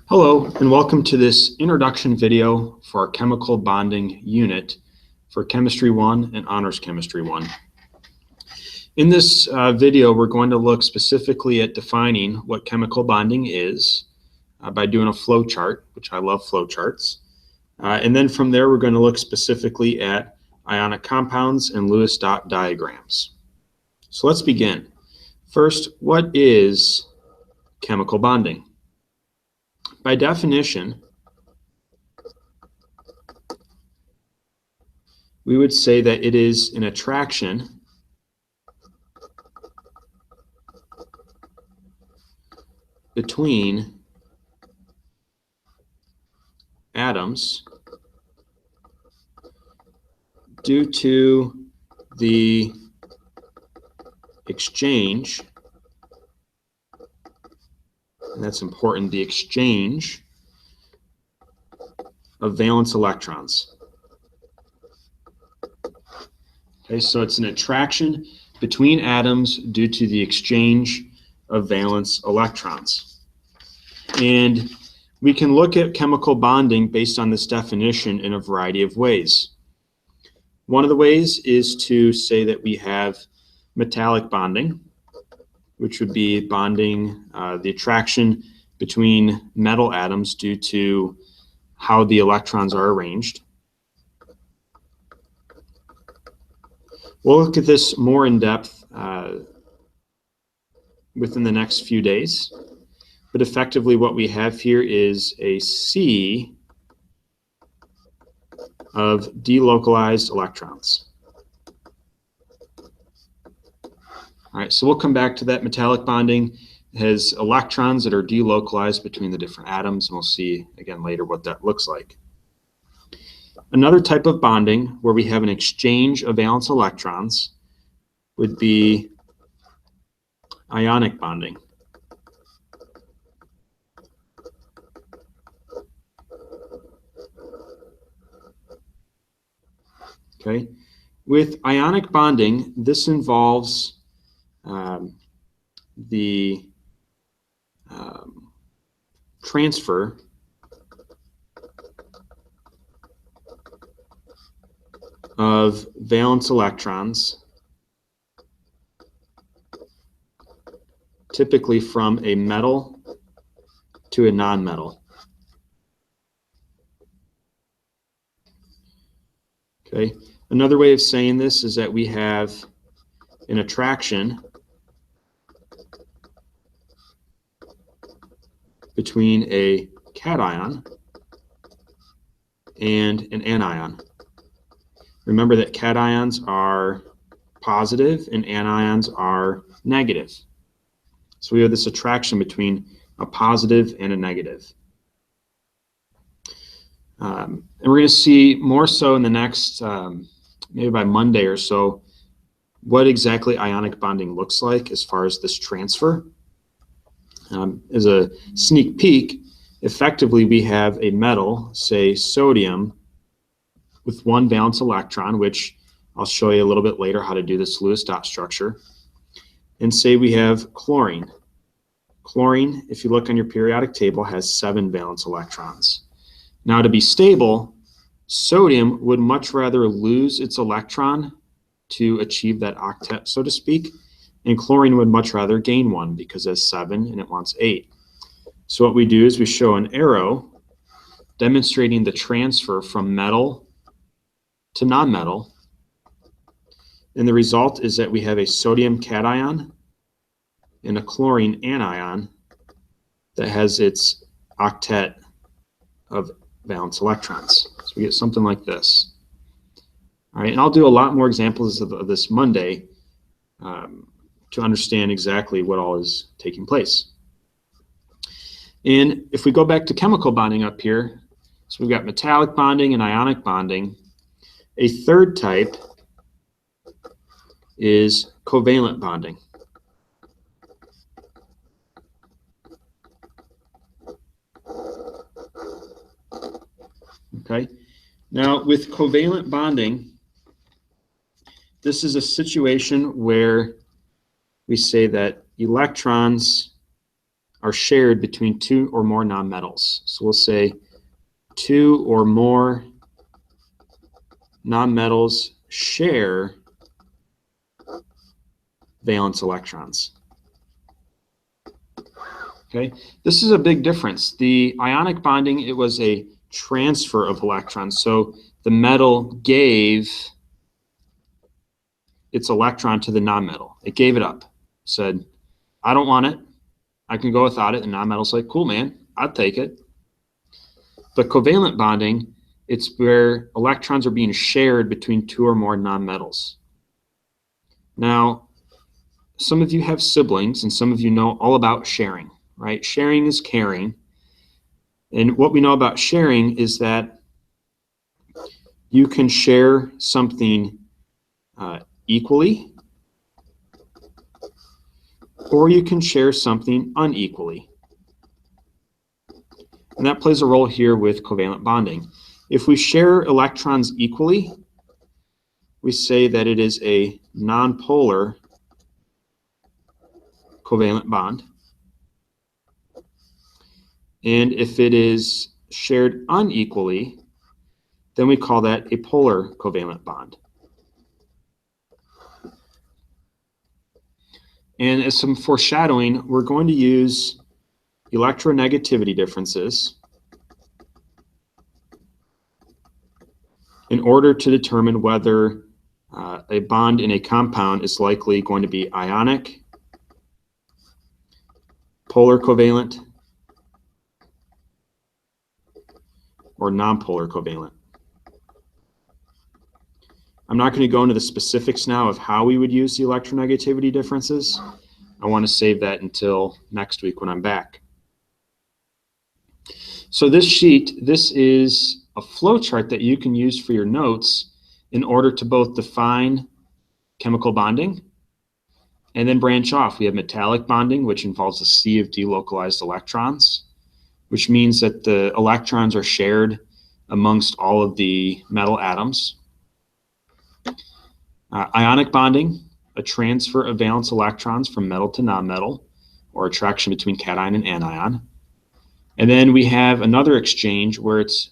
Hello, and welcome to this introduction video for our chemical bonding unit for Chemistry 1 and Honors Chemistry 1. In this video, we're going to look specifically at defining what chemical bonding is by doing a flow chart, which I love flow charts. And then from there, we're going to look specifically at ionic compounds and Lewis dot diagrams. So let's begin. First, what is chemical bonding? By definition, we would say that it is an attraction between atoms due to the exchange, and that's important, the exchange of valence electrons. Okay, so it's an attraction between atoms due to the exchange of valence electrons. And we can look at chemical bonding based on this definition in a variety of ways. One of the ways is to say that we have metallic bonding, which would be bonding, the attraction between metal atoms due to how the electrons are arranged. We'll look at this more in depth within the next few days, but effectively what we have here is a sea of delocalized electrons. All right, so we'll come back to that. Metallic bonding has electrons that are delocalized between the different atoms, and we'll see again later what that looks like. Another type of bonding where we have an exchange of valence electrons would be ionic bonding. Okay, with ionic bonding, this involves the transfer of valence electrons, typically from a metal to a nonmetal. Okay, another way of saying this is that we have an attraction between a cation and an anion. Remember that cations are positive and anions are negative. So we have this attraction between a positive and a negative. And we're going to see more so in the next, maybe by Monday or so, what exactly ionic bonding looks like as far as this transfer. As a sneak peek, effectively we have a metal, say sodium, with one valence electron, which I'll show you a little bit later how to do this Lewis dot structure. And say we have chlorine. Chlorine, if you look on your periodic table, has 7 valence electrons. Now to be stable, sodium would much rather lose its electron to achieve that octet, so to speak, and chlorine would much rather gain one because it has 7 and it wants 8. So what we do is we show an arrow demonstrating the transfer from metal to nonmetal, and the result is that we have a sodium cation and a chlorine anion that has its octet of valence electrons. So we get something like this. All right, and I'll do a lot more examples of this Monday to understand exactly what all is taking place. And if we go back to chemical bonding up here, so we've got metallic bonding and ionic bonding. A third type is covalent bonding. Okay, now with covalent bonding, this is a situation where we say that electrons are shared between two or more nonmetals. So we'll say two or more nonmetals share valence electrons. Okay, this is a big difference. The ionic bonding, it was a transfer of electrons. So the metal gave its electron to the nonmetal. It gave it up, said, I don't want it. I can go without it. And nonmetal's like, cool, man, I'll take it. But covalent bonding, it's where electrons are being shared between two or more nonmetals. Now, some of you have siblings and some of you know all about sharing, right? Sharing is caring. And what we know about sharing is that you can share something equally, or you can share something unequally. And that plays a role here with covalent bonding. If we share electrons equally, we say that it is a nonpolar covalent bond. And if it is shared unequally, then we call that a polar covalent bond. And as some foreshadowing, we're going to use electronegativity differences in order to determine whether a bond in a compound is likely going to be ionic, polar covalent, or nonpolar covalent. I'm not going to go into the specifics now of how we would use the electronegativity differences. I want to save that until next week when I'm back. So this sheet, this is a flow chart that you can use for your notes in order to both define chemical bonding and then branch off. We have metallic bonding, which involves a sea of delocalized electrons, which means that the electrons are shared amongst all of the metal atoms. Ionic bonding, a transfer of valence electrons from metal to nonmetal, or attraction between cation and anion. And then we have another exchange where it's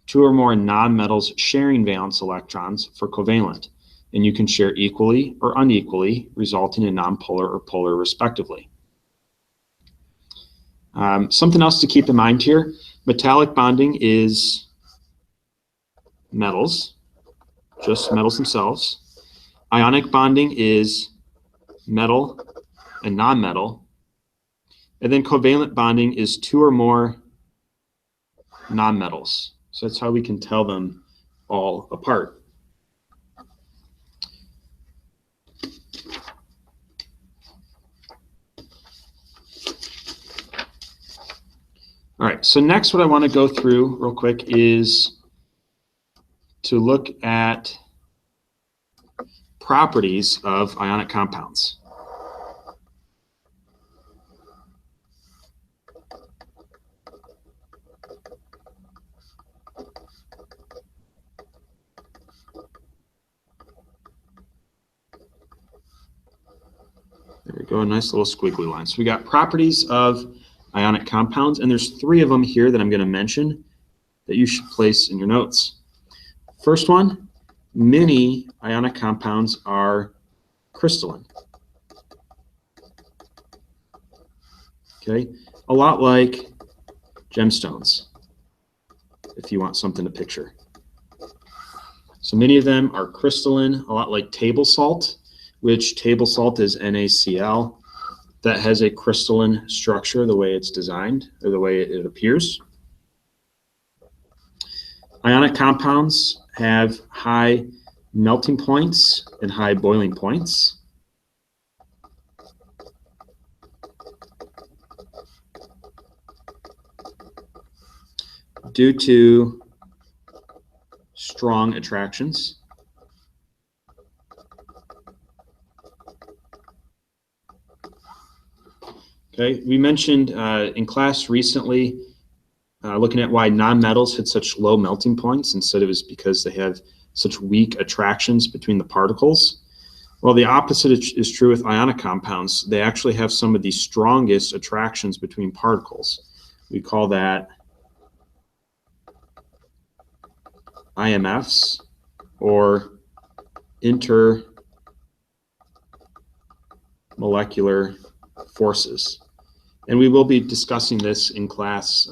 two or more nonmetals sharing valence electrons for covalent. And you can share equally or unequally, resulting in nonpolar or polar respectively. Something else to keep in mind here, metallic bonding is metals, just metals themselves. Ionic bonding is metal and nonmetal. And then covalent bonding is two or more nonmetals. So that's how we can tell them all apart. All right, so next what I want to go through real quick is to look at properties of ionic compounds. There we go, a nice little squiggly line. So we got properties of ionic compounds, and there's three of them here that I'm going to mention that you should place in your notes. First one, many ionic compounds are crystalline. Okay, a lot like gemstones, if you want something to picture. So many of them are crystalline, a lot like table salt, which table salt is NaCl. That has a crystalline structure the way it's designed, or the way it appears. Ionic compounds have high melting points and high boiling points. Due to strong attractions. Okay, we mentioned in class recently looking at why nonmetals had such low melting points, and said it was because they have such weak attractions between the particles. Well, the opposite is true with ionic compounds. They actually have some of the strongest attractions between particles. We call that IMFs, or intermolecular forces. And we will be discussing this in class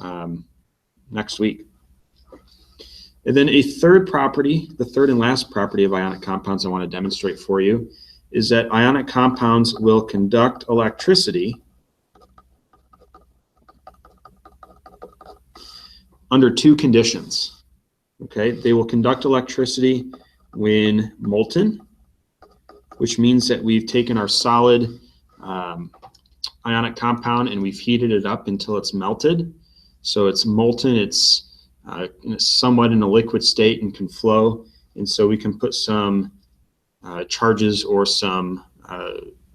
next week. And then a third property, the third and last property of ionic compounds I want to demonstrate for you, is that ionic compounds will conduct electricity under two conditions. Okay, they will conduct electricity when molten, which means that we've taken our solid ionic compound and we've heated it up until it's melted. So it's molten, it's somewhat in a liquid state and can flow. And so we can put some charges or some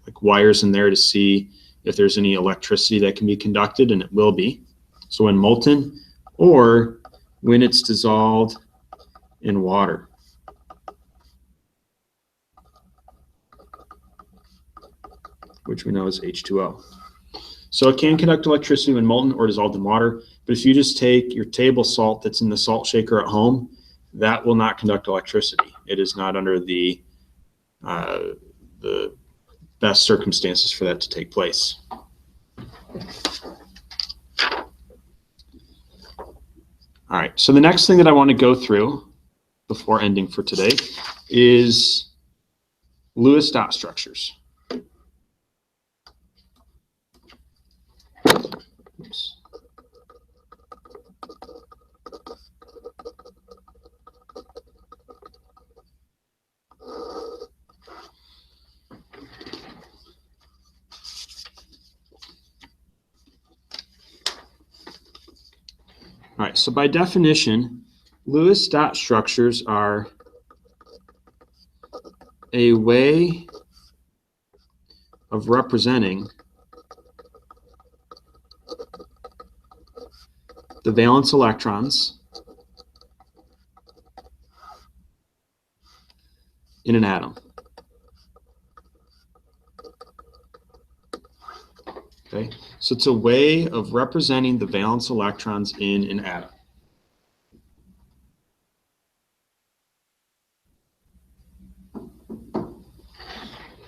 like wires in there to see if there's any electricity that can be conducted, and it will be. So when molten, or when it's dissolved in water. Which we know is H2O. So it can conduct electricity when molten or dissolved in water, but if you just take your table salt that's in the salt shaker at home, that will not conduct electricity. It is not under the best circumstances for that to take place. All right, so the next thing that I want to go through before ending for today is Lewis dot structures. Oops. All right, so by definition, Lewis dot structures are a way of representing the valence electrons in an atom. Okay, so it's a way of representing the valence electrons in an atom.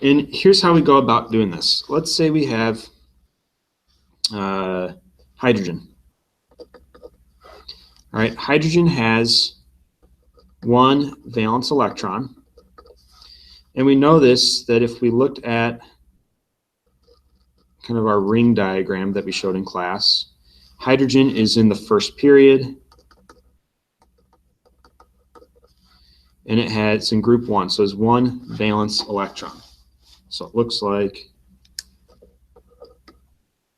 And here's how we go about doing this. Let's say we have hydrogen. All right, hydrogen has one valence electron. And we know this, that if we looked at kind of our ring diagram that we showed in class, hydrogen is in the first period, and it's in group 1, so it's one valence electron. So it looks like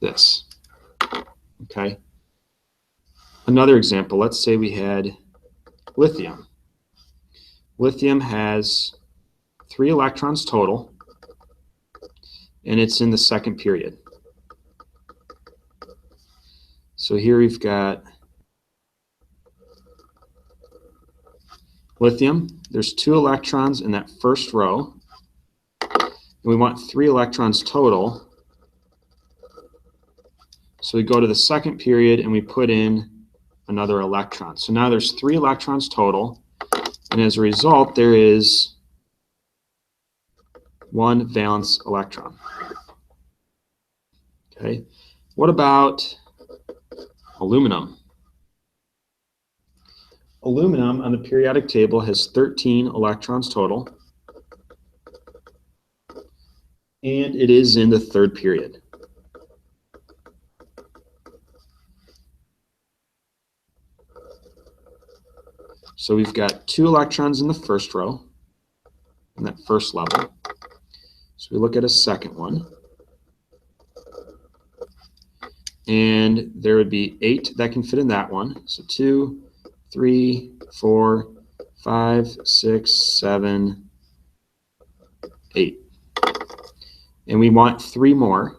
this. Okay. Another example, let's say we had lithium. Lithium has 3 electrons total, and it's in the second period. So here we've got lithium. There's 2 electrons in that first row. And we want 3 electrons total. So we go to the second period and we put in another electron. So now there's 3 electrons total. And as a result, there is 1 valence electron. Okay. What about aluminum? Aluminum on the periodic table has 13 electrons total, and it is in the third period. So we've got 2 electrons in the first row, in that first level. So we look at a second one. And there would be 8 that can fit in that one. So 2, 3, 4, 5, 6, 7, 8. And we want 3 more.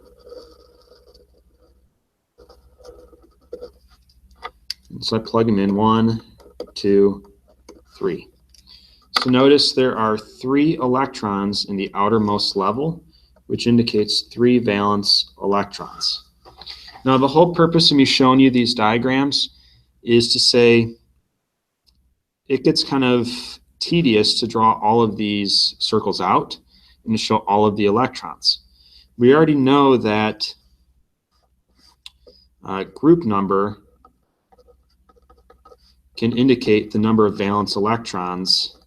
And so I plug them in, 1, 2, 3. So notice there are 3 electrons in the outermost level, which indicates 3 valence electrons. Now, the whole purpose of me showing you these diagrams is to say it gets kind of tedious to draw all of these circles out and to show all of the electrons. We already know that group number can indicate the number of valence electrons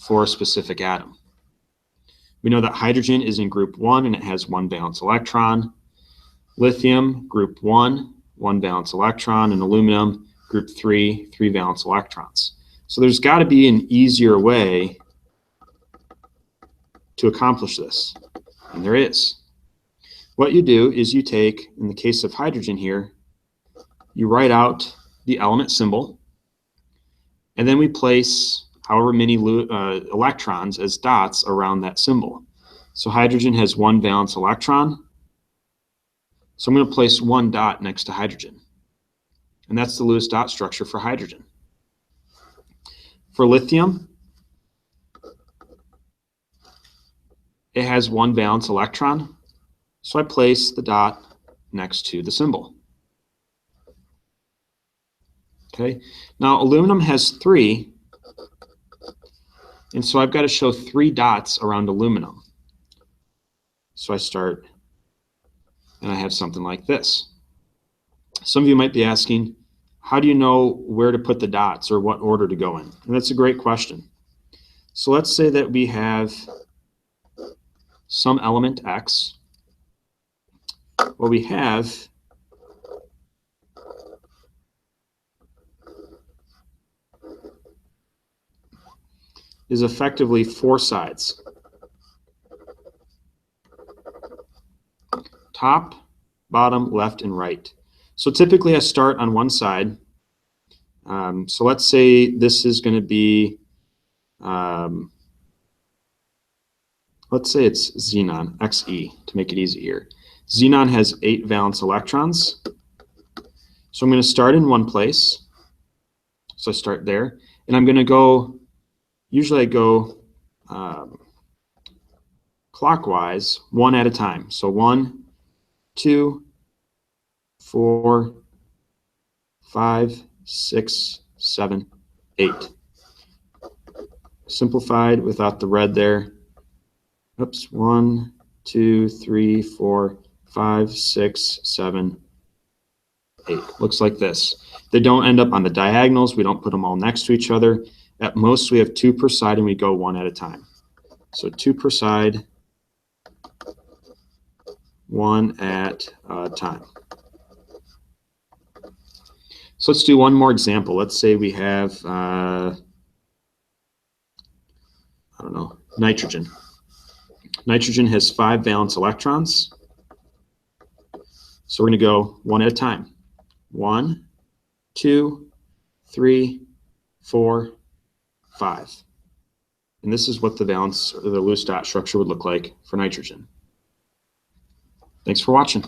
for a specific atom. We know that hydrogen is in group 1 and it has 1 valence electron. Lithium, group 1, 1 valence electron, and aluminum, group 3, 3 valence electrons. So there's got to be an easier way to accomplish this, and there is. What you do is you take, in the case of hydrogen here, you write out the element symbol, and then we place however many electrons as dots around that symbol. So hydrogen has 1 valence electron, so I'm going to place 1 dot next to hydrogen, and that's the Lewis dot structure for hydrogen. For lithium, it has 1 valence electron, so I place the dot next to the symbol. Okay, now aluminum has 3, and so I've got to show 3 dots around aluminum. So I start, and I have something like this. Some of you might be asking, how do you know where to put the dots or what order to go in? And that's a great question. So let's say that we have some element X. What we have is effectively 4 sides. Top, bottom, left, and right. So typically I start on one side. So let's say this is going to be, let's say it's xenon, Xe, to make it easy here. Xenon has 8 valence electrons. So I'm going to start in one place. So I start there, and I'm going to go, usually I go clockwise, 1 at a time. So 1, 2, 4, 5, 6, 7, 8. Simplified without the red there. Oops, 1, 2, 3, 4, 5, 6, 7, 8. Looks like this. They don't end up on the diagonals. We don't put them all next to each other. At most, we have 2 per side, and we go 1 at a time. So 2 per side, 1 at a time. So let's do one more example. Let's say we have, I don't know, nitrogen. Nitrogen has 5 valence electrons. So we're going to go 1 at a time. 1, 2, 3, 4, 5. And this is what the valence or the Lewis dot structure would look like for nitrogen. Thanks for watching.